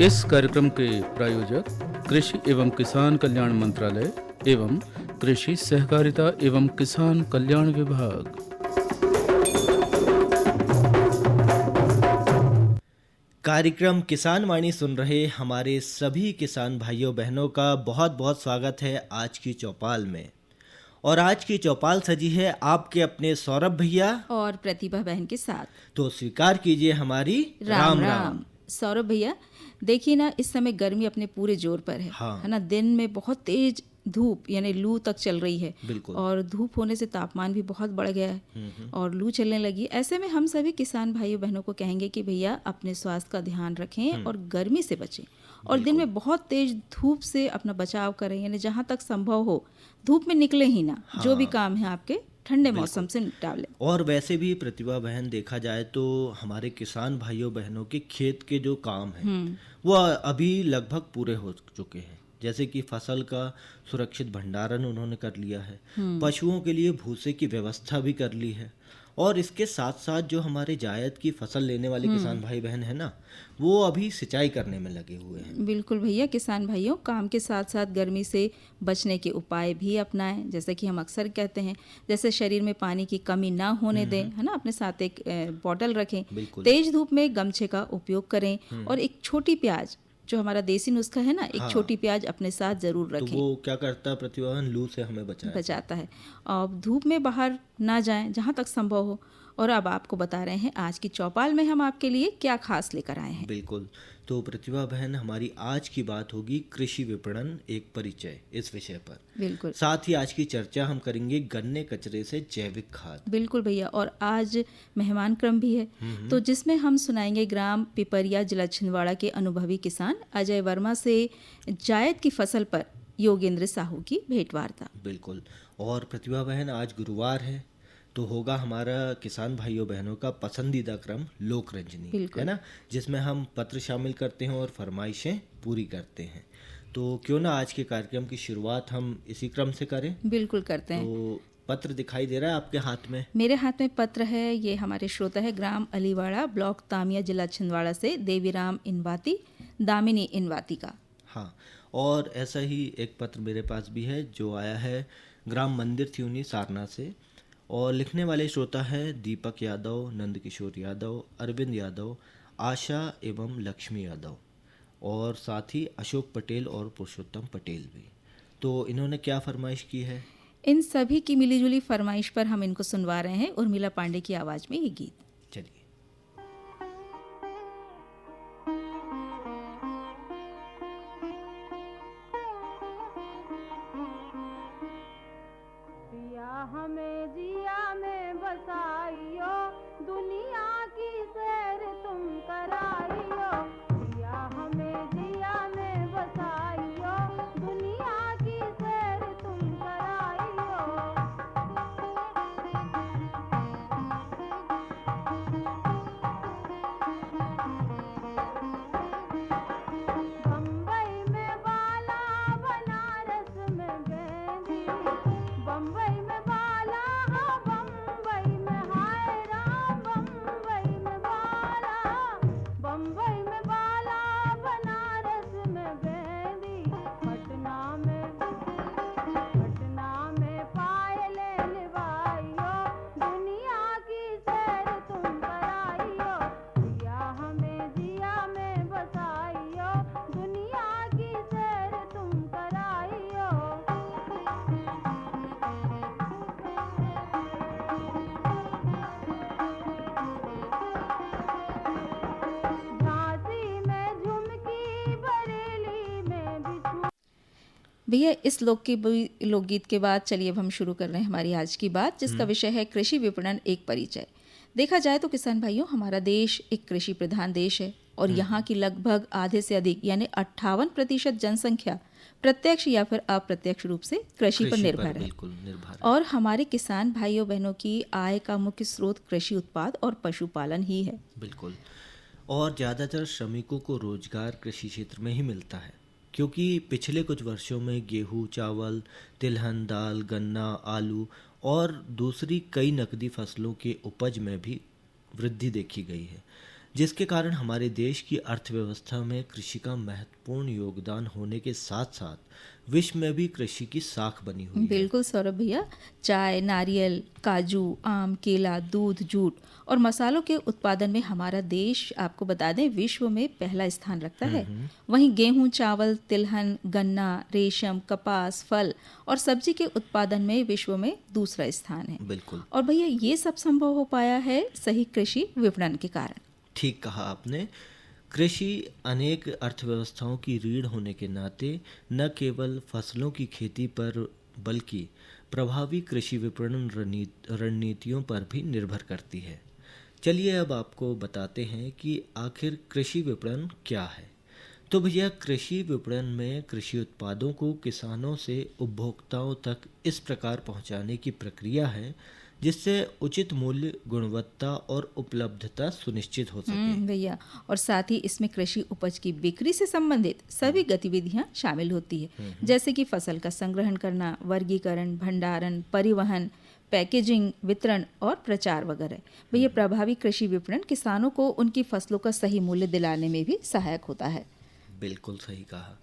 इस कार्यक्रम के प्रायोजक कृषि एवं किसान कल्याण मंत्रालय एवं कृषि सहकारिता एवं किसान कल्याण विभाग। कार्यक्रम किसान वाणी सुन रहे हमारे सभी किसान भाइयों बहनों का बहुत बहुत स्वागत है आज की चौपाल में। और आज की चौपाल सजी है आपके अपने सौरभ भैया और प्रतिभा बहन के साथ। तो स्वीकार कीजिए हमारी राम राम। सौरभ भैया, देखिए ना, इस समय गर्मी अपने पूरे जोर पर है। हाँ। है ना, दिन में बहुत तेज धूप यानी लू तक चल रही है। बिल्कुल। और धूप होने से तापमान भी बहुत बढ़ गया है और लू चलने लगी। ऐसे में हम सभी किसान भाइयों बहनों को कहेंगे कि भैया अपने स्वास्थ्य का ध्यान रखें और गर्मी से बचें। और दिन में बहुत तेज धूप से अपना बचाव करें, यानी जहाँ तक संभव हो धूप में निकले ही ना। हाँ। जो भी काम है आपके ठंडे मौसम से निपटा लें। और वैसे भी प्रतिभा बहन, देखा जाए तो हमारे किसान भाइयों बहनों के खेत के जो काम हैं वो अभी लगभग पूरे हो चुके हैं। जैसे कि फसल का सुरक्षित भंडारण उन्होंने कर लिया है, पशुओं के लिए भूसे की व्यवस्था भी कर ली है। और इसके साथ साथ जो हमारे जायद की फसल लेने वाले किसान भाई बहन है ना, वो अभी सिंचाई करने में लगे हुए हैं। बिल्कुल भैया, किसान भाइयों काम के साथ साथ गर्मी से बचने के उपाय भी अपनाएं। जैसे कि हम अक्सर कहते हैं, जैसे शरीर में पानी की कमी ना होने दें, है ना, अपने साथ एक बॉटल रखें। तेज धूप में गमछे का उपयोग करें और एक छोटी प्याज, जो हमारा देसी नुस्खा है ना, एक छोटी प्याज अपने साथ जरूर रखें। तो वो क्या करता है प्रतिभा, लू से हमें बचाता है। और धूप में बाहर ना जाएं जहाँ तक संभव हो। और अब आपको बता रहे हैं आज की चौपाल में हम आपके लिए क्या खास लेकर आए हैं। बिल्कुल। तो प्रतिभा बहन, हमारी आज की बात होगी कृषि विपणन एक परिचय, इस विषय पर। बिल्कुल। साथ ही आज की चर्चा हम करेंगे गन्ने कचरे से जैविक खाद। बिल्कुल भैया, और आज मेहमान क्रम भी है तो जिसमें हम सुनाएंगे ग्राम पिपरिया, जिला छिंदवाड़ा के अनुभवी किसान अजय वर्मा से जायद की फसल पर योगेंद्र साहू की भेंटवार्ता। बिल्कुल। और प्रतिभा बहन, आज गुरुवार है तो होगा हमारा किसान भाइयों बहनों का पसंदीदा क्रम लोक रंजनी, है ना, जिसमें हम पत्र शामिल करते हैं और फरमाइशें पूरी करते हैं। तो क्यों ना आज के कार्यक्रम की शुरुआत हम इसी क्रम से करें। बिल्कुल करते हैं। तो पत्र दिखाई दे रहा है आपके हाथ में? मेरे हाथ में पत्र है। ये हमारे श्रोता है ग्राम अलीवाड़ा, ब्लॉक तामिया, जिला छिंदवाड़ा से देवीराम इनवाती, दामिनी इनवाती का। हाँ, और ऐसा ही एक पत्र मेरे पास भी है जो आया है ग्राम मंदिर थ्यूनी, सारना से। और लिखने वाले श्रोता है दीपक यादव, नंदकिशोर यादव, अरविंद यादव, आशा एवं लक्ष्मी यादव, और साथ ही अशोक पटेल और पुरुषोत्तम पटेल भी। तो इन्होंने क्या फरमाइश की है? इन सभी की मिलीजुली फरमाइश पर हम इनको सुनवा रहे हैं उर्मिला पांडे की आवाज में ये गीत। चलिए। हमें जिया में बसाइयो, दुनिया की सैर तुम कराइयो। जिया हमें जिया में बसाइयो, दुनिया की सैर तुम कराइयो। बम्बई में बाला, बनारस में गेंदी, बम्बई में बाला, बम्बई में हाय राम, बम्बई में बाला, बम्बई में बाला, बनारस में गेंदी, पटना में पायले निभाइयो, दुनिया की सैर तुम कराइयो। जिया हमें जिया में बसाइयो, दुनिया की सैर तुम कराइयो। झांसी में झुमकी, बरेली में बिछू। भैया, इस लोकगीत के बाद चलिए अब हम शुरू कर रहे हैं हमारी आज की बात, जिसका विषय है कृषि विपणन एक परिचय। देखा जाए तो किसान भाइयों, हमारा देश एक कृषि प्रधान देश है और यहाँ की लगभग आधे से अधिक यानी 58% जनसंख्या प्रत्यक्ष या फिर अप्रत्यक्ष रूप से कृषि पर निर्भर है। और हमारे किसान भाइयों बहनों की आय का मुख्य स्रोत कृषि उत्पाद और पशुपालन ही है। बिल्कुल। और ज़्यादातर श्रमिकों को रोजगार कृषि क्षेत्र में ही मिलता है, क्योंकि पिछले कुछ वर्षों में गेहूं, चावल, तिलहन, दाल, गन्ना, आलू और दूसरी कई नकदी फसलों के उपज में भी वृद्धि देखी गई है, जिसके कारण हमारे देश की अर्थव्यवस्था में कृषि का महत्वपूर्ण योगदान होने के साथ साथ विश्व में भी कृषि की साख बनी हुई है। बिल्कुल सौरभ भैया, चाय, नारियल, काजू, आम, केला, दूध, जूट और मसालों के उत्पादन में हमारा देश, आपको बता दें, विश्व में पहला स्थान रखता है। वहीं गेहूं, चावल, तिलहन, गन्ना, रेशम, कपास, फल और सब्जी के उत्पादन में विश्व में दूसरा स्थान है। बिल्कुल और भैया ये सब संभव हो पाया है सही कृषि विपणन के कारण। ठीक कहा आपने। कृषि अनेक अर्थव्यवस्थाओं की रीढ़ होने के नाते न केवल फसलों की खेती पर बल्कि प्रभावी कृषि विपणन रणनीतियों पर भी निर्भर करती है। चलिए अब आपको बताते हैं कि आखिर कृषि विपणन क्या है। तो भैया, कृषि विपणन में कृषि उत्पादों को किसानों से उपभोक्ताओं तक इस प्रकार पहुंचाने की प्रक्रिया है जिससे उचित मूल्य, गुणवत्ता और उपलब्धता सुनिश्चित हो सके। भैया, और साथ ही इसमें कृषि उपज की बिक्री से संबंधित सभी गतिविधियां शामिल होती है, जैसे कि फसल का संग्रहण करना, वर्गीकरण, भंडारण, परिवहन, पैकेजिंग, वितरण और प्रचार वगैरह। भैया, प्रभावी कृषि विपणन किसानों को उनकी फसलों का सही मूल्य दिलाने में भी सहायक होता है। बिल्कुल सही कहा।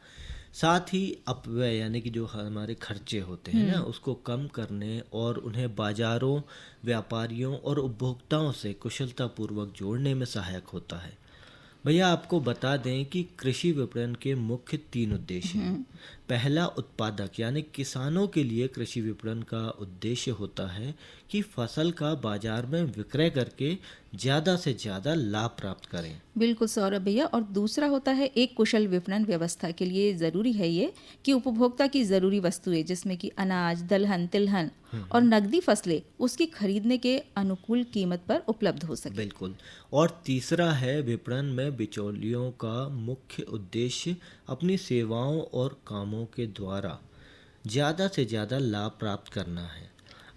साथ ही अपव्यय यानी कि जो हमारे खर्चे होते हैं ना, उसको कम करने और उन्हें बाजारों, व्यापारियों और उपभोक्ताओं से कुशलतापूर्वक जोड़ने में सहायक होता है। भैया, आपको बता दें कि कृषि विपणन के मुख्य 3 उद्देश्य हैं। पहला, उत्पादक यानी किसानों के लिए कृषि विपणन का उद्देश्य होता है कि फसल का बाजार में विक्रय करके ज़्यादा से ज़्यादा लाभ प्राप्त करें। बिल्कुल सौरभ भैया, और दूसरा होता है एक कुशल विपणन व्यवस्था के लिए ज़रूरी है ये कि उपभोक्ता की ज़रूरी वस्तुएं जिसमें कि अनाज, दलहन, तिलहन और नकदी फसलें उसकी खरीदने के अनुकूल कीमत पर उपलब्ध हो सके। बिल्कुल। और तीसरा है विपणन में बिचौलियों का मुख्य उद्देश्य अपनी सेवाओं और कामों के द्वारा ज़्यादा से ज़्यादा लाभ प्राप्त करना है।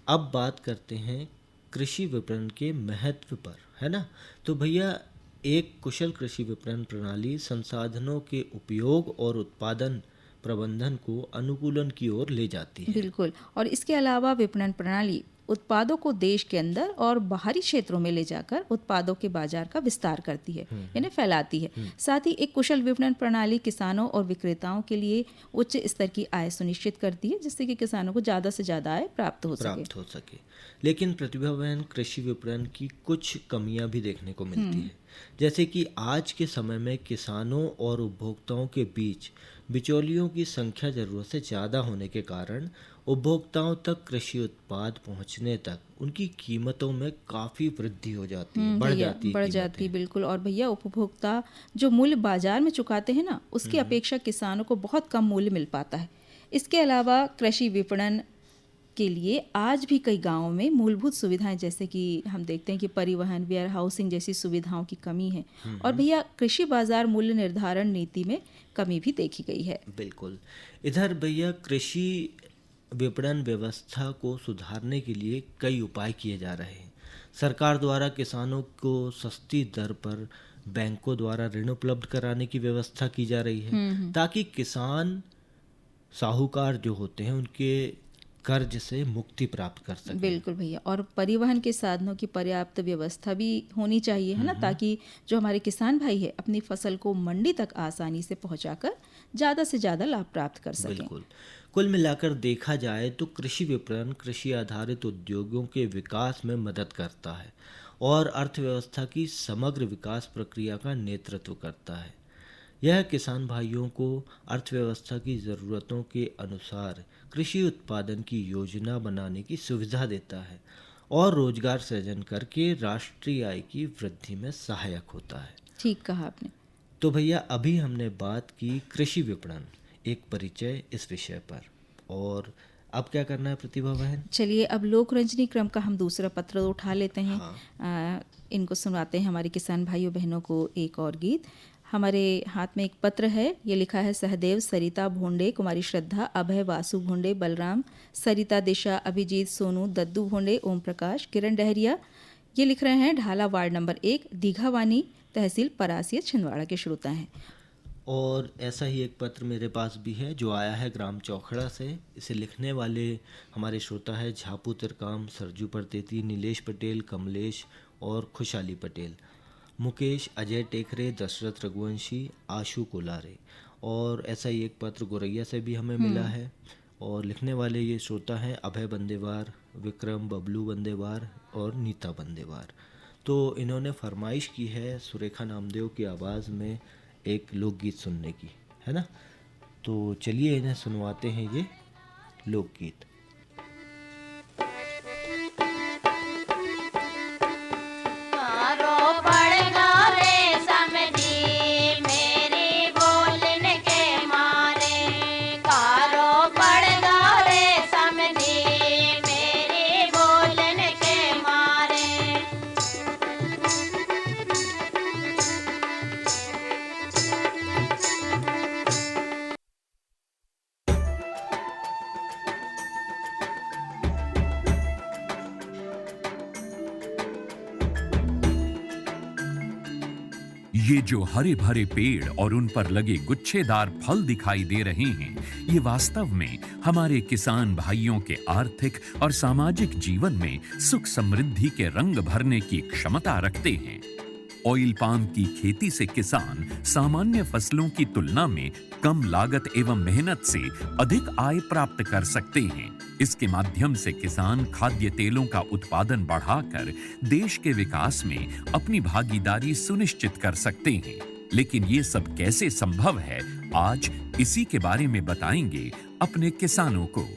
अब बात करते हैं कृषि विपणन के महत्व पर, है ना। तो भैया, एक कुशल कृषि विपणन प्रणाली संसाधनों के उपयोग और उत्पादन प्रबंधन को अनुकूलन की ओर ले जाती है। बिल्कुल, और इसके अलावा विपणन प्रणाली उत्पादों को देश के अंदर और बाहरी क्षेत्रों में ले जाकर उत्पादों के बाजार का विस्तार करती है, यानी फैलाती है। साथ ही एक कुशल विपणन प्रणाली किसानों और विक्रेताओं के लिए उच्च स्तर की आय सुनिश्चित करती है, जिससे कि किसानों को ज़्यादा से ज़्यादा आय प्राप्त हो सके। लेकिन प्रतिभा बहन, कृषि विपणन की कुछ कमियां भी देखने को मिलती है, जैसे कि आज के समय में किसानों और उपभोक्ताओं के बीच बिचौलियों की संख्या ज़रूरत से ज़्यादा होने के कारण उपभोक्ताओं तक कृषि उत्पाद पहुंचने तक उनकी कीमतों में काफ़ी वृद्धि हो जाती है, बढ़ जाती है। बिल्कुल। और भैया, उपभोक्ता जो मूल्य बाजार में चुकाते हैं ना, उसकी अपेक्षा किसानों को बहुत कम मूल्य मिल पाता है। इसके अलावा कृषि विपणन के लिए आज भी कई गांवों में मूलभूत सुविधाएं, जैसे कि हम देखते हैं कि परिवहन, वेयर हाउसिंग जैसी सुविधाओं की कमी है। और भैया, कृषि बाजार मूल्य निर्धारण नीति में कमी भी देखी गई है। बिल्कुल। इधर भैया, कृषि विपणन व्यवस्था को सुधारने के लिए कई उपाय किए जा रहे हैं। सरकार द्वारा किसानों को सस्ती दर पर बैंकों द्वारा ऋण उपलब्ध कराने की व्यवस्था की जा रही है, ताकि किसान, साहूकार जो होते हैं, उनके कर्ज से मुक्ति प्राप्त कर सकें। बिल्कुल भैया, और परिवहन के साधनों की पर्याप्त व्यवस्था भी होनी चाहिए, है ना, ताकि जो हमारे किसान भाई है अपनी फसल को मंडी तक आसानी से पहुंचाकर ज़्यादा से ज़्यादा लाभ प्राप्त कर सकें। बिल्कुल। कुल मिलाकर देखा जाए तो कृषि विपणन कृषि आधारित उद्योगों के विकास में मदद करता है और अर्थव्यवस्था की समग्र विकास प्रक्रिया का नेतृत्व करता है। यह किसान भाइयों को अर्थव्यवस्था की ज़रूरतों के अनुसार कृषि उत्पादन की योजना बनाने की सुविधा देता है और रोजगार सृजन करके राष्ट्रीय आय की वृद्धि में सहायक होता है। ठीक कहा आपने। तो भैया, अभी हमने बात की कृषि विपणन, एक परिचय इस विषय पर, और अब क्या करना है प्रतिभा बहन? चलिए, अब लोक रंजनी क्रम का हम दूसरा पत्र उठा लेते हैं। इनको सुनाते हैं हमारे किसान भाइयों बहनों को एक और गीत। हमारे हाथ में एक पत्र है, ये लिखा है सहदेव, सरिता भोंडे, कुमारी श्रद्धा, अभय, वासु भोंडे, बलराम, सरिता, दिशा, अभिजीत, सोनू, दद्दू भोंडे, ओम प्रकाश, किरण डहरिया। ये लिख रहे हैं ढाला वार्ड नंबर 1, दीघावानी, तहसील परासिया, छिंदवाड़ा के श्रोता हैं। और ऐसा ही एक पत्र मेरे पास भी है जो आया है ग्राम चौखड़ा से। इसे लिखने वाले हमारे श्रोता है झापू तिरकाम, सरजू परतेती, नीलेश पटेल, कमलेश और खुशहाली पटेल। मुकेश अजय टेकरे, दशरथ रघुवंशी, आशु कोलारे। और ऐसा ही एक पत्र गोरैया से भी हमें मिला है। और लिखने वाले ये श्रोता हैं अभय बंदेवार, विक्रम बबलू बंदेवार और नीता बंदेवार। तो इन्होंने फरमाइश की है सुरेखा नामदेव की आवाज़ में एक लोकगीत सुनने की, है ना। तो चलिए इन्हें सुनवाते हैं ये लोकगीत। ये जो हरे भरे पेड़ और उन पर लगे गुच्छेदार फल दिखाई दे रहे हैं, ये वास्तव में हमारे किसान भाइयों के आर्थिक और सामाजिक जीवन में सुख समृद्धि के रंग भरने की क्षमता रखते हैं। ऑयल पाम की खेती से किसान सामान्य फसलों की तुलना में कम लागत एवं मेहनत से अधिक आय प्राप्त कर सकते हैं। इसके माध्यम से किसान खाद्य तेलों का उत्पादन बढ़ाकर देश के विकास में अपनी भागीदारी सुनिश्चित कर सकते हैं। लेकिन ये सब कैसे संभव है, आज इसी के बारे में बताएंगे अपने किसानों को।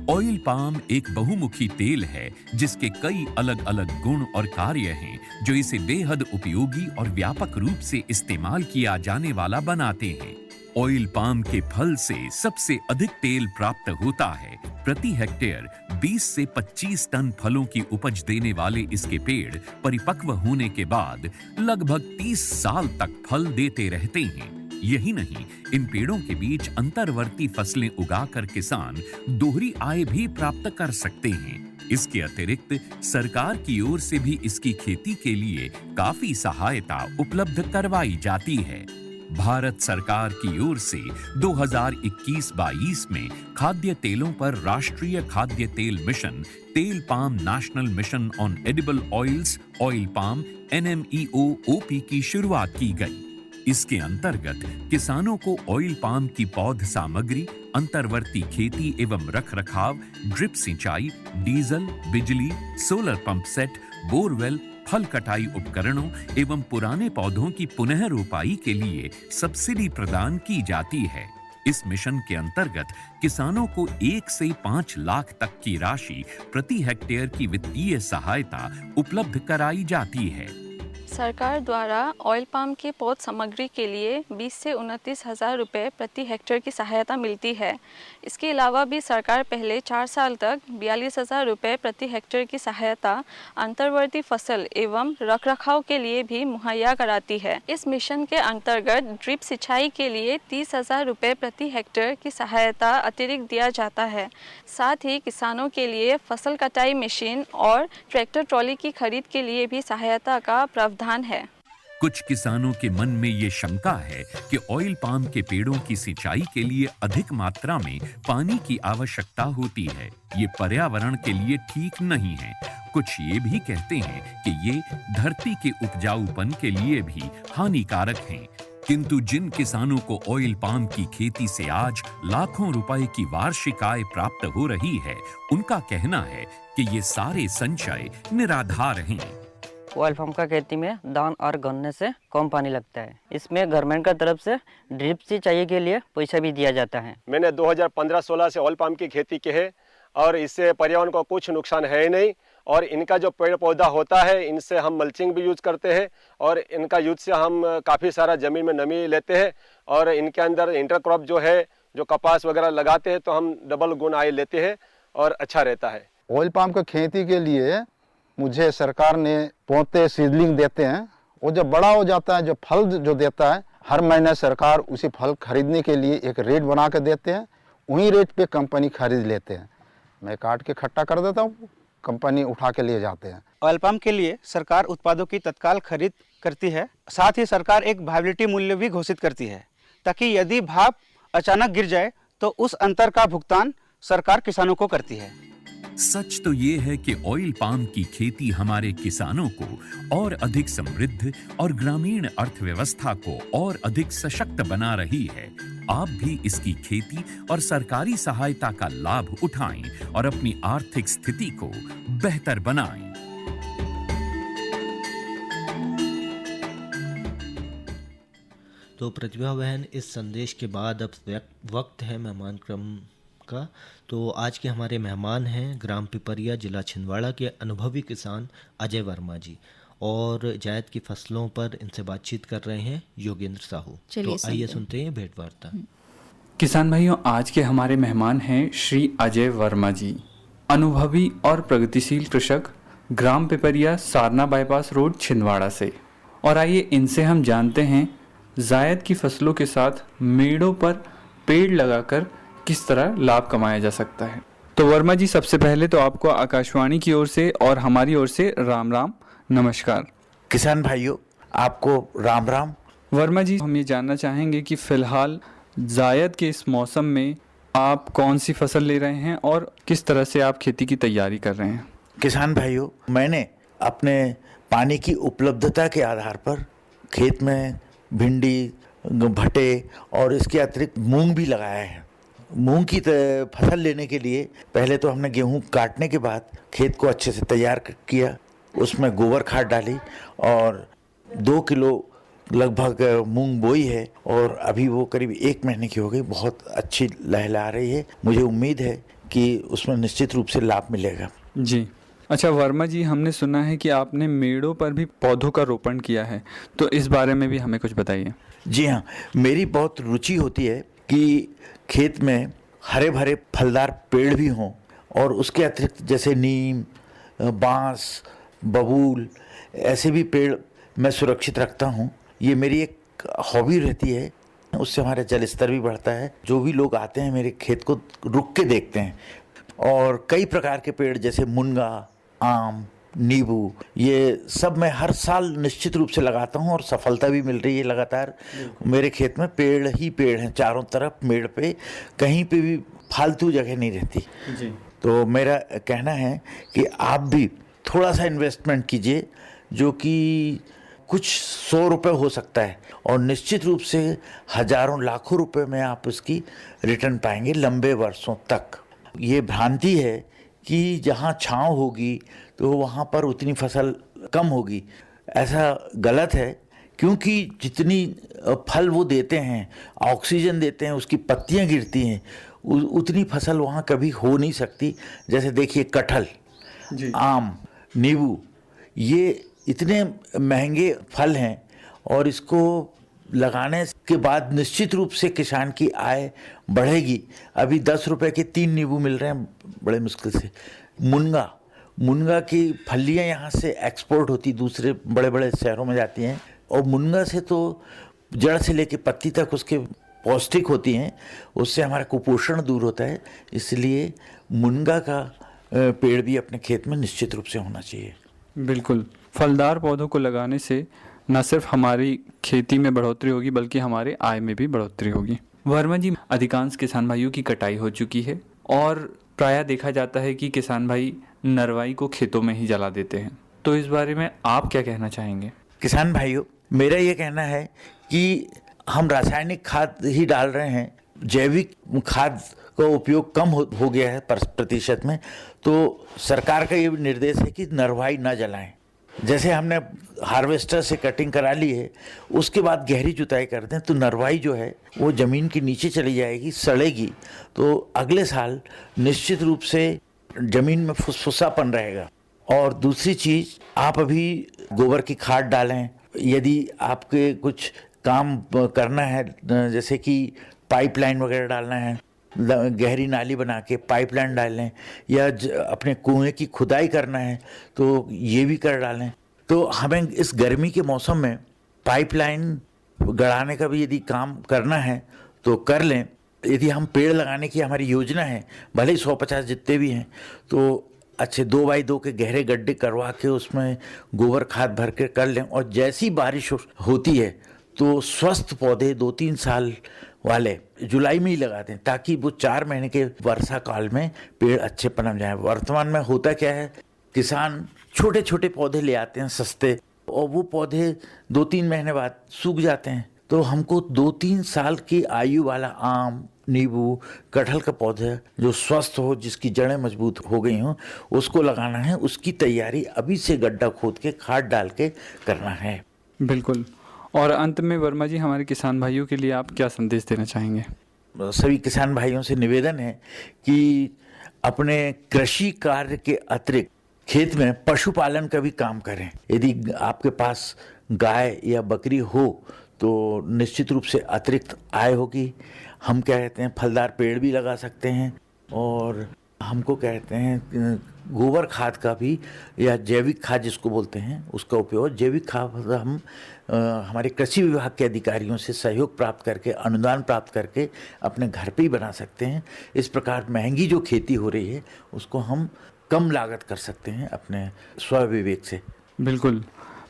ऑयल पाम एक बहुमुखी तेल है जिसके कई अलग अलग गुण और कार्य हैं जो इसे बेहद उपयोगी और व्यापक रूप से इस्तेमाल किया जाने वाला बनाते हैं। ऑयल पाम के फल से सबसे अधिक तेल प्राप्त होता है। प्रति हेक्टेयर 20 से 25 टन फलों की उपज देने वाले इसके पेड़ परिपक्व होने के बाद लगभग 30 साल तक फल देते रहते हैं। यही नहीं, इन पेड़ों के बीच अंतर्वर्ती फसलें उगाकर किसान दोहरी आय भी प्राप्त कर सकते हैं। इसके अतिरिक्त सरकार की ओर से भी इसकी खेती के लिए काफी सहायता उपलब्ध करवाई जाती है। भारत सरकार की ओर से 2021-22 में खाद्य तेलों पर राष्ट्रीय खाद्य तेल मिशन, तेल palm national mission on edible oils, oil palm NMEO-OP की शुरुआत की गई। इसके अंतर्गत किसानों को ऑयल पाम की पौध सामग्री, अंतर्वर्ती खेती एवं रखरखाव, ड्रिप सिंचाई, डीजल, बिजली, सोलर पंप सेट, बोरवेल, फल कटाई उपकरणों एवं पुराने पौधों की पुनः रोपाई के लिए सब्सिडी प्रदान की जाती है। इस मिशन के अंतर्गत किसानों को 1 से 5 लाख तक की राशि प्रति हेक्टेयर की वित्तीय सहायता उपलब्ध कराई जाती है। सरकार द्वारा ऑयल पाम के पौध सामग्री के लिए 20 से 29 हज़ार रुपये प्रति हेक्टेयर की सहायता मिलती है। इसके अलावा भी सरकार पहले 4 साल तक 42,000 रुपये प्रति हेक्टेयर की सहायता अंतर्वर्ती फसल एवं रखरखाव के लिए भी मुहैया कराती है। इस मिशन के अंतर्गत ड्रिप सिंचाई के लिए 30,000 रुपये प्रति हेक्टेयर की सहायता अतिरिक्त दिया जाता है। साथ ही किसानों के लिए फसल कटाई मशीन और ट्रैक्टर ट्रॉली की खरीद के लिए भी सहायता का प्रावधान है। कुछ किसानों के मन में ये शंका है कि ऑयल पाम के पेड़ों की सिंचाई के लिए अधिक मात्रा में पानी की आवश्यकता होती है। ये पर्यावरण के लिए ठीक नहीं है। कुछ ये भी कहते हैं कि ये धरती के उपजाऊपन के लिए भी हानिकारक हैं। किंतु जिन किसानों को ऑयल पाम की खेती से आज लाखों रुपए की वार्षिक आय प्राप्त हो रही है, उनका कहना है कि ये सारे संचय निराधार हैं। ऑयल पाम का खेती में धान और गन्ने से कम पानी लगता है। इसमें गवर्नमेंट का तरफ से ड्रिप सिंचाई के लिए पैसा भी दिया जाता है। मैंने 2015-16 से ऑयल पाम की खेती की है और इससे पर्यावरण को कुछ नुकसान है ही नहीं। और इनका जो पेड़ पौधा होता है, इनसे हम मल्चिंग भी यूज करते हैं और इनका यूज से हम काफ़ी सारा ज़मीन में नमी लेते हैं। और इनके अंदर इंटरक्रॉप जो है, जो कपास वगैरह लगाते हैं, तो हम डबल गुण आय लेते हैं और अच्छा रहता है। ऑयल पाम की खेती के लिए मुझे सरकार ने पौधे सीडलिंग देते हैं। वो जब बड़ा हो जाता है, जो फल जो देता है, हर महीने सरकार उसी फल खरीदने के लिए एक रेट बना के देते हैं। वही रेट पे कंपनी खरीद लेते हैं। मैं काट के इकट्ठा कर देता हूँ, कंपनी उठा के लिए जाते हैं। ऑयल पाम के लिए सरकार उत्पादों की तत्काल खरीद करती है। साथ ही सरकार एक वायबिलिटी मूल्य भी घोषित करती है, ताकि यदि भाव अचानक गिर जाए तो उस अंतर का भुगतान सरकार किसानों को करती है। सच तो ये है कि ऑयल पाम की खेती हमारे किसानों को और अधिक समृद्ध और ग्रामीण अर्थव्यवस्था को और अधिक सशक्त बना रही है। आप भी इसकी खेती और सरकारी सहायता का लाभ उठाएं और अपनी आर्थिक स्थिति को बेहतर बनाएं। तो प्रतिभा बहन, इस संदेश के बाद अब वक्त है मेहमान क्रम का। तो आज के हमारे मेहमान हैं ग्राम पिपरिया, जिला छिंदवाड़ा के अनुभवी किसान अजय वर्मा जी, और जायद की फसलों पर इनसे बातचीत कर रहे हैं योगेंद्र साहू। तो आइए सुनते हैं भेंट वार्ता। किसान भाइयों, आज के हमारे मेहमान हैं श्री अजय वर्मा जी, अनुभवी और प्रगतिशील कृषक, ग्राम पिपरिया, सारना बाईपास रोड, छिंदवाड़ा से। और आइए इनसे हम जानते हैं जायद की फसलों के साथ मेड़ों पर पेड़ लगाकर किस तरह लाभ कमाया जा सकता है। तो वर्मा जी, सबसे पहले तो आपको आकाशवाणी की ओर से और हमारी ओर से राम राम, नमस्कार। किसान भाइयों, आपको राम राम। वर्मा जी, हम ये जानना चाहेंगे कि फिलहाल जायद के इस मौसम में आप कौन सी फसल ले रहे हैं और किस तरह से आप खेती की तैयारी कर रहे हैं। किसान भाइयों, मैंने अपने पानी की उपलब्धता के आधार पर खेत में भिंडी, भटे और इसके अतिरिक्त मूंग भी लगाया है। मूंग की फसल लेने के लिए पहले तो हमने गेहूं काटने के बाद खेत को अच्छे से तैयार किया, उसमें गोबर खाद डाली और 2 किलो लगभग मूंग बोई है और अभी वो करीब 1 महीने की हो गई, बहुत अच्छी लहला रही है। मुझे उम्मीद है कि उसमें निश्चित रूप से लाभ मिलेगा। जी अच्छा वर्मा जी, हमने सुना है कि आपने मेड़ों पर भी पौधों का रोपण किया है, तो इस बारे में भी हमें कुछ बताइए। जी हाँ, मेरी बहुत रुचि होती है कि खेत में हरे भरे फलदार पेड़ भी हों और उसके अतिरिक्त जैसे नीम, बांस, बबूल, ऐसे भी पेड़ मैं सुरक्षित रखता हूँ। ये मेरी एक हॉबी रहती है, उससे हमारा जल स्तर भी बढ़ता है। जो भी लोग आते हैं मेरे खेत को रुक के देखते हैं। और कई प्रकार के पेड़ जैसे मुनगा, आम, नींबू, ये सब मैं हर साल निश्चित रूप से लगाता हूँ और सफलता भी मिल रही है लगातार। मेरे खेत में पेड़ ही पेड़ हैं चारों तरफ, मेड़ पे कहीं पे भी फालतू जगह नहीं रहती जी। तो मेरा कहना है कि आप भी थोड़ा सा इन्वेस्टमेंट कीजिए, जो कि कुछ 100 रुपये हो सकता है और निश्चित रूप से हजारों लाखों रुपए में आप उसकी रिटर्न पाएंगे लंबे वर्षों तक। ये भ्रांति है कि जहाँ छाँव होगी तो वहाँ पर उतनी फसल कम होगी, ऐसा गलत है। क्योंकि जितनी फल वो देते हैं, ऑक्सीजन देते हैं, उसकी पत्तियाँ गिरती हैं, उतनी फसल वहाँ कभी हो नहीं सकती। जैसे देखिए कटहल, आम, नींबू, ये इतने महंगे फल हैं और इसको लगाने के बाद निश्चित रूप से किसान की आय बढ़ेगी। अभी 10 रुपए के 3 नींबू मिल रहे हैं बड़े मुश्किल से। मुनगा की फलियाँ यहाँ से एक्सपोर्ट होती, दूसरे बड़े बड़े शहरों में जाती हैं और मुनगा से तो जड़ से लेके पत्ती तक उसके पौष्टिक होती हैं, उससे हमारा कुपोषण दूर होता है। इसलिए मुनगा का पेड़ भी अपने खेत में निश्चित रूप से होना चाहिए। बिल्कुल, फलदार पौधों को लगाने से न सिर्फ हमारी खेती में बढ़ोतरी होगी बल्कि हमारे आय में भी बढ़ोतरी होगी। वर्मा जी, अधिकांश किसान भाइयों की कटाई हो चुकी है और प्रायः देखा जाता है कि किसान भाई नरवाई को खेतों में ही जला देते हैं, तो इस बारे में आप क्या कहना चाहेंगे? किसान भाइयों, मेरा ये कहना है कि हम रासायनिक खाद ही डाल रहे हैं, जैविक खाद का उपयोग कम हो गया है प्रतिशत में। तो सरकार का ये निर्देश है कि नरवाई ना जलाएं। जैसे हमने हार्वेस्टर से कटिंग करा ली है, उसके बाद गहरी जुताई कर दें तो नरवाई जो है वो ज़मीन के नीचे चली जाएगी, सड़ेगी, तो अगले साल निश्चित रूप से ज़मीन में फुसफुसापन रहेगा। और दूसरी चीज़, आप अभी गोबर की खाद डालें। यदि आपके कुछ काम करना है, जैसे कि पाइपलाइन वगैरह डालना है, गहरी नाली बना के पाइपलाइन डालें, या अपने कुएं की खुदाई करना है तो ये भी कर डालें। तो हमें इस गर्मी के मौसम में पाइपलाइन गड़ाने का भी यदि काम करना है तो कर लें। यदि हम पेड़ लगाने की हमारी योजना है, भले ही 150 जितने भी हैं, तो अच्छे 2 बाई 2 के गहरे गड्ढे करवा के उसमें गोबर खाद भर के कर लें। और जैसी बारिश होती है तो स्वस्थ पौधे 2-3 साल वाले जुलाई में ही लगाते हैं ताकि वो 4 महीने के वर्षा काल में पेड़ अच्छे पनप जाए। वर्तमान में होता क्या है, किसान छोटे छोटे पौधे ले आते हैं सस्ते, और वो पौधे 2-3 महीने बाद सूख जाते हैं। तो हमको 2-3 साल की आयु वाला आम, नींबू, कटहल का पौधा जो स्वस्थ हो, जिसकी जड़ें मजबूत हो गई हों, उसको लगाना है। उसकी तैयारी अभी से गड्ढा खोद के खाद डाल के करना है। बिल्कुल। और अंत में वर्मा जी, हमारे किसान भाइयों के लिए आप क्या संदेश देना चाहेंगे? सभी किसान भाइयों से निवेदन है कि अपने कृषि कार्य के अतिरिक्त खेत में पशुपालन का भी काम करें। यदि आपके पास गाय या बकरी हो तो निश्चित रूप से अतिरिक्त आय होगी। हम क्या कहते हैं, फलदार पेड़ भी लगा सकते हैं, और हमको कहते हैं गोबर खाद का भी, या जैविक खाद जिसको बोलते हैं, उसका उपयोग। जैविक खाद हम हमारे कृषि विभाग के अधिकारियों से सहयोग प्राप्त करके, अनुदान प्राप्त करके अपने घर पे ही बना सकते हैं। इस प्रकार महंगी जो खेती हो रही है उसको हम कम लागत कर सकते हैं अपने स्वविवेक से। बिल्कुल।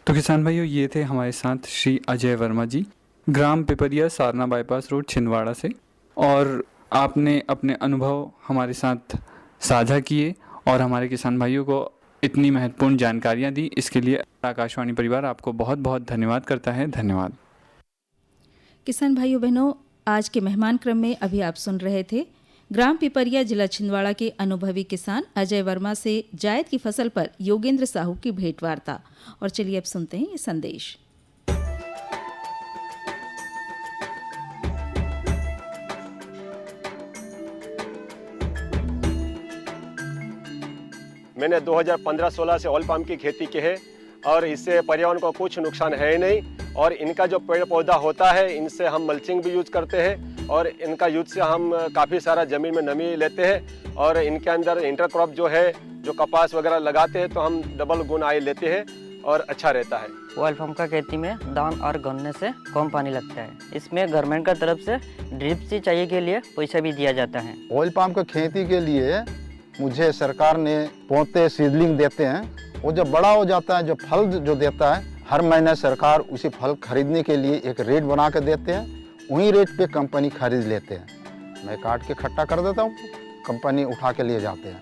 तो किसान भाइयों, ये थे हमारे साथ श्री अजय वर्मा जी, ग्राम पिपरिया, सारना बाईपास रोड, छिंदवाड़ा से, और आपने अपने अनुभव हमारे साथ साझा किए और हमारे किसान भाइयों को इतनी महत्वपूर्ण जानकारियां दी। इसके लिए आकाशवाणी परिवार आपको बहुत बहुत धन्यवाद करता है। धन्यवाद। किसान भाइयों बहनों, आज के मेहमान क्रम में अभी आप सुन रहे थे ग्राम पिपरिया, जिला छिंदवाड़ा के अनुभवी किसान अजय वर्मा से जायद की फसल पर योगेंद्र साहू की भेंटवार्ता। और चलिए अब सुनते हैं ये संदेश। मैंने 2015-16 से ऑयल पाम की खेती की है और इससे पर्यावरण को कुछ नुकसान है ही नहीं। और इनका जो पेड़ पौधा होता है, इनसे हम मल्चिंग भी यूज करते हैं और इनका यूज से हम काफ़ी सारा ज़मीन में नमी लेते हैं। और इनके अंदर इंटरक्रॉप जो है, जो कपास वगैरह लगाते हैं तो हम डबल गुण आय लेते हैं और अच्छा रहता है। ऑयल पाम का खेती में दान और गन्ने से कम पानी लगता है। इसमें गवर्नमेंट का तरफ से ड्रिप सिंचाई के लिए पैसा भी दिया जाता है। ऑयल पाम की खेती के लिए मुझे सरकार ने पौधे सीडलिंग देते हैं। वो जब बड़ा हो जाता है, जो फल जो देता है, हर महीने सरकार उसी फल खरीदने के लिए एक रेट बना के देते हैं। वही रेट पे कंपनी खरीद लेते हैं। मैं काट के इकट्ठा कर देता हूँ, कंपनी उठा के लिए जाते हैं।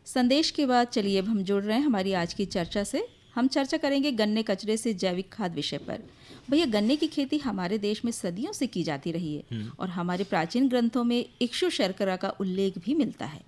संदेश के बाद चलिए अब हम जुड़ रहे हैं हमारी आज की चर्चा से। हम चर्चा करेंगे गन्ने कचरे से जैविक खाद विषय पर। भैया, गन्ने की खेती हमारे देश में सदियों से की जाती रही है और हमारे प्राचीन ग्रंथों में इक्षु शर्करा का उल्लेख भी मिलता है।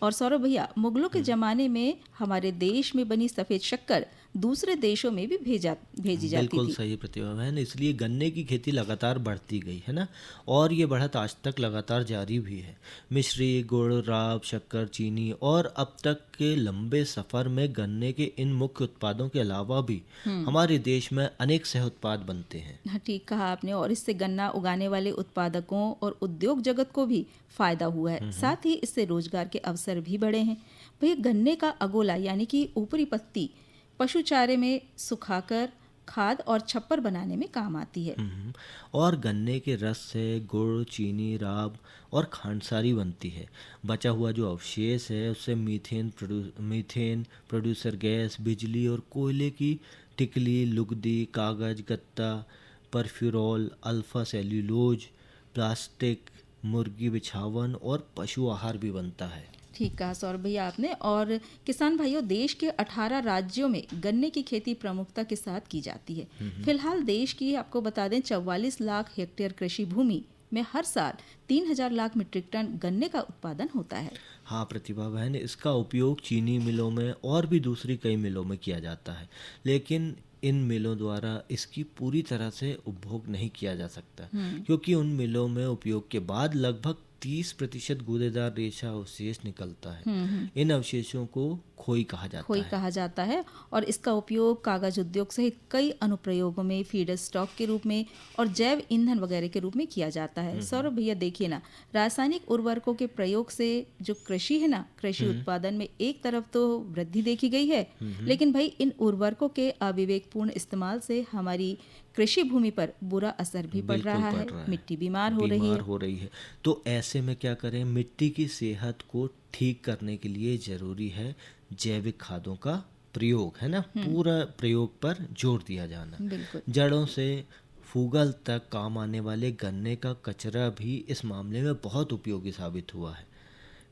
और सौरभ भैया, मुगलों के ज़माने में हमारे देश में बनी सफ़ेद शक्कर दूसरे देशों में भी भेजी जाती थी। बिल्कुल सही प्रतिभा बहन। इसलिए गन्ने की खेती लगातार बढ़ती गई है ना, और ये बढ़त आज तक लगातार जारी भी है। मिश्री, गुड़, राब, शक्कर, चीनी और अब तक के लंबे सफ़र में गन्ने के इन मुख्य उत्पादों के अलावा भी हमारे देश में अनेक सह उत्पाद बनते हैं। हाँ, ठीक कहा आपने। और इससे गन्ना उगाने वाले उत्पादकों और उद्योग जगत को भी फायदा हुआ है। साथ ही इससे रोजगार के अवसर भी बढ़े हैं। भैया, गन्ने का अगोला यानी कि ऊपरी पत्ती पशु चारे में सुखाकर खाद और छप्पर बनाने में काम आती है। और गन्ने के रस से गुड़, चीनी, राब और खांडसारी बनती है। बचा हुआ जो अवशेष है उससे मीथेन प्रोड्यूसर गैस, बिजली और कोयले की टिकली, लुगदी, कागज, गत्ता, परफ्यूरॉल, अल्फा सेल्यूलोज, प्लास्टिक, मुर्गी बिछावन और पशु आहार भी बनता है। ठीक कहा सौरभ भैया आपने। और किसान भाइयों, देश के 18 राज्यों में गन्ने की खेती प्रमुखता के साथ की जाती है। फिलहाल देश की आपको बता दें 44 लाख हेक्टेयर कृषि भूमि में हर साल 3000 लाख मीट्रिक टन गन्ने का उत्पादन होता है। हाँ प्रतिभा बहन, इसका उपयोग चीनी मिलों में और भी दूसरी कई मिलों में किया जाता है, लेकिन इन मिलों द्वारा इसकी पूरी तरह से उपभोग नहीं किया जा सकता, क्योंकि उन मिलों में उपयोग के बाद लगभग 30% गूदेदार रेशा अवशेष निकलता है। इन अवशेषों को खोई कहा जाता है और इसका उपयोग कागज उद्योग सहित कई अनुप्रयोगों में फीडर स्टॉक के रूप में और जैव ईंधन वगैरह के रूप में किया जाता है। सौरभ भैया, देखिए ना, रासायनिक उर्वरकों के प्रयोग से जो कृषि है ना, कृषि उत्पादन में एक तरफ तो वृद्धि देखी गई है, लेकिन भाई इन उर्वरकों के अविवेकपूर्ण इस्तेमाल से हमारी कृषि भूमि पर बुरा असर भी पड़ रहा है। मिट्टी बीमार हो रही है। तो ऐसे में क्या करें? मिट्टी की सेहत को ठीक करने के लिए जरूरी है जैविक खादों का प्रयोग है ना, पूरा प्रयोग पर जोर दिया जाना। बिल्कुल। जड़ों से फूगल तक काम आने वाले गन्ने का कचरा भी इस मामले में बहुत उपयोगी साबित हुआ है।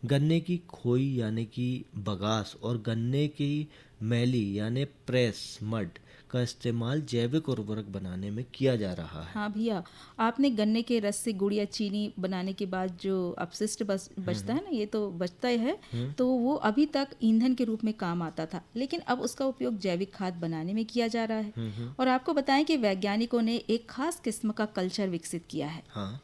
गन्ने की खोई यानी कि बगास और गन्ने की मैली यानी प्रेस मड का इस्तेमाल जैविक उर्वरक बनाने में किया जा रहा है। हाँ भैया, आपने गन्ने के रस से गुड़ या चीनी बनाने के बाद जो अपशिष्ट बचता है ना, ये तो बचता ही है, तो वो अभी तक ईंधन के रूप में काम आता था, लेकिन अब उसका उपयोग जैविक खाद बनाने में किया जा रहा है। और आपको बताएं कि वैज्ञानिकों ने एक खास किस्म का कल्चर विकसित किया है। हाँ,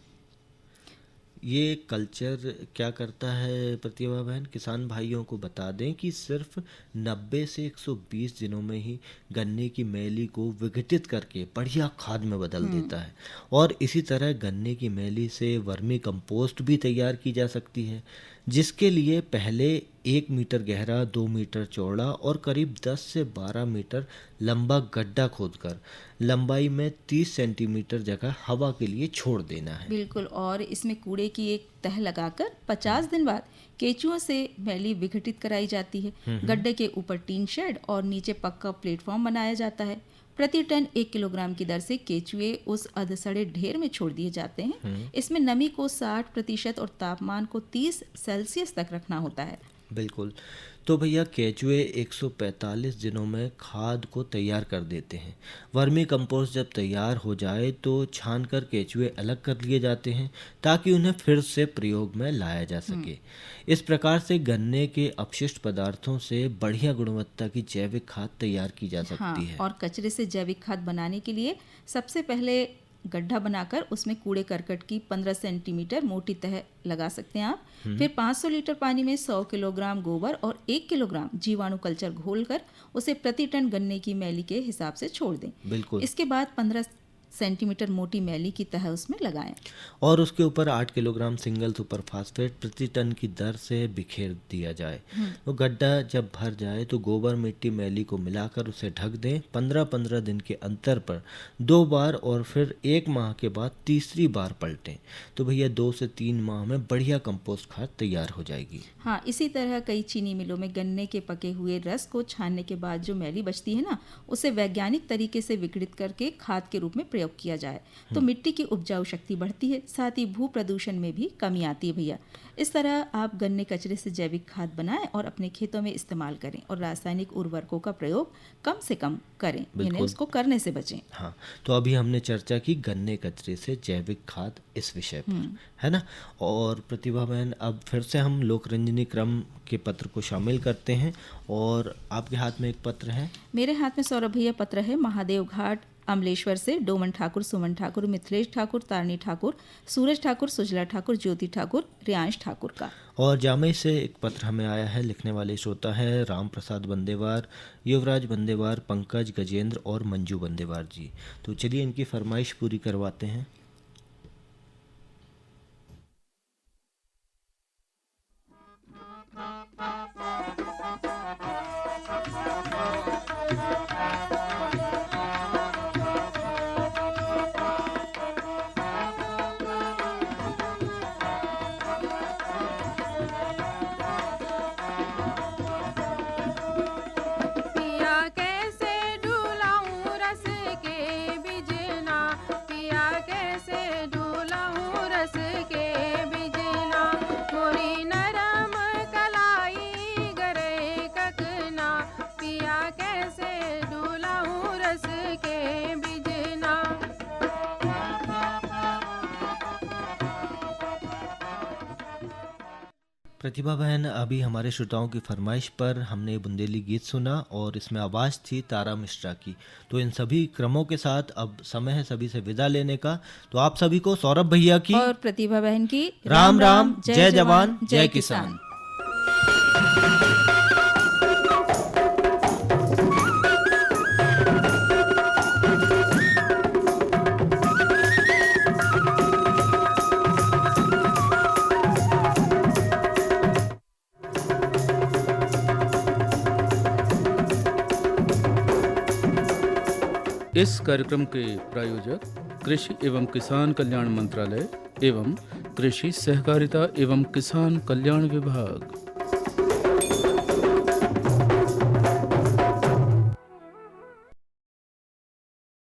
ये कल्चर क्या करता है प्रतिभा बहन? किसान भाइयों को बता दें कि सिर्फ 90 से 120 दिनों में ही गन्ने की मैली को विघटित करके बढ़िया खाद में बदल देता है। और इसी तरह गन्ने की मैली से वर्मी कंपोस्ट भी तैयार की जा सकती है, जिसके लिए पहले 1 मीटर गहरा, 2 मीटर चौड़ा और करीब 10 से 12 मीटर लंबा गड्ढा खोदकर लंबाई में 30 सेंटीमीटर जगह हवा के लिए छोड़ देना है। बिल्कुल। और इसमें कूड़े की एक तह लगाकर 50 दिन बाद केचुओं से मैली विघटित कराई जाती है। गड्ढे के ऊपर टीन शेड और नीचे पक्का प्लेटफॉर्म बनाया जाता है। प्रति टन 1 किलोग्राम की दर से केचुए उस अधसड़े ढेर में छोड़ दिए जाते हैं। इसमें नमी को 60% और तापमान को 30 सेल्सियस तक रखना होता है। बिल्कुल। तो भैया केचुए 145 दिनों में खाद को तैयार कर देते हैं। वर्मी कंपोस्ट जब तैयार हो जाए तो छानकर केचुए अलग कर लिए जाते हैं ताकि उन्हें फिर से प्रयोग में लाया जा सके। इस प्रकार से गन्ने के अपशिष्ट पदार्थों से बढ़िया गुणवत्ता की जैविक खाद तैयार की जा सकती है। और कचरे से जैविक खाद बनाने के लिए सबसे पहले गड्ढा बनाकर उसमें कूड़े करकट की 15 सेंटीमीटर मोटी तह लगा सकते हैं आप। फिर 500 लीटर पानी में 100 किलोग्राम गोबर और 1 किलोग्राम जीवाणु कल्चर घोलकर उसे प्रति टन गन्ने की मैली के हिसाब से छोड़ दें। बिल्कुल। इसके बाद 15 सेंटीमीटर मोटी मैली की तह उसमें लगाएं और उसके ऊपर 8 किलोग्राम सिंगल सुपर फास्फेट प्रति टन की दर से बिखेर दिया जाए। तो गड्ढा जब भर जाए तो गोबर मिट्टी मैली को मिलाकर उसे ढक दें। 15-15 दिन के अंतर पर 2 बार और फिर 1 माह के बाद तीसरी बार पलटें। तो भैया 2 से 3 माह में बढ़िया कंपोस्ट खाद तैयार हो जाएगी। हाँ, इसी तरह कई चीनी मिलों में गन्ने के पके हुए रस को छानने के बाद जो मैली बचती है ना, उसे वैज्ञानिक तरीके से विघटित करके खाद के रूप में प्रयोग किया जाए तो मिट्टी की उपजाऊ शक्ति बढ़ती है, साथ ही भू प्रदूषण में भी कमी आती है भैया। इस तरह आप गन्ने कचरे से जैविक खाद बनाएं और अपने खेतों में इस्तेमाल करें और रासायनिक उर्वरकों का प्रयोग कम से कम करें, यानी उसको करने से बचें। हाँ, तो अभी हमने चर्चा की गन्ने कचरे से जैविक खाद इस विषय पर, है ना। और प्रतिभा बहन, अब फिर से हम लोकरंजनी क्रम के पत्र को शामिल करते हैं और आपके हाथ में एक पत्र है। मेरे हाथ में सौरभ भैया पत्र है महादेव घाट अमलेश्वर से डोमन ठाकुर, सुमन ठाकुर, मिथिलेश ठाकुर, तारणी ठाकुर, सूरज ठाकुर, सुजला ठाकुर, ज्योति ठाकुर, रियांश ठाकुर का। और जामई से एक पत्र हमें आया है। लिखने वाले श्रोता है राम प्रसाद बंदेवार, युवराज बंदेवार, पंकज गजेंद्र और मंजू बंदेवार जी। तो चलिए इनकी फरमाइश पूरी करवाते हैं। प्रतिभा बहन, अभी हमारे श्रोताओं की फरमाइश पर हमने बुंदेली गीत सुना और इसमें आवाज़ थी तारा मिश्रा की। तो इन सभी क्रमों के साथ अब समय है सभी से विदा लेने का। तो आप सभी को सौरभ भैया की और प्रतिभा बहन की राम राम, जय जवान जय किसान। इस कार्यक्रम के प्रायोजक कृषि एवं किसान कल्याण मंत्रालय एवं कृषि सहकारिता एवं किसान कल्याण विभाग।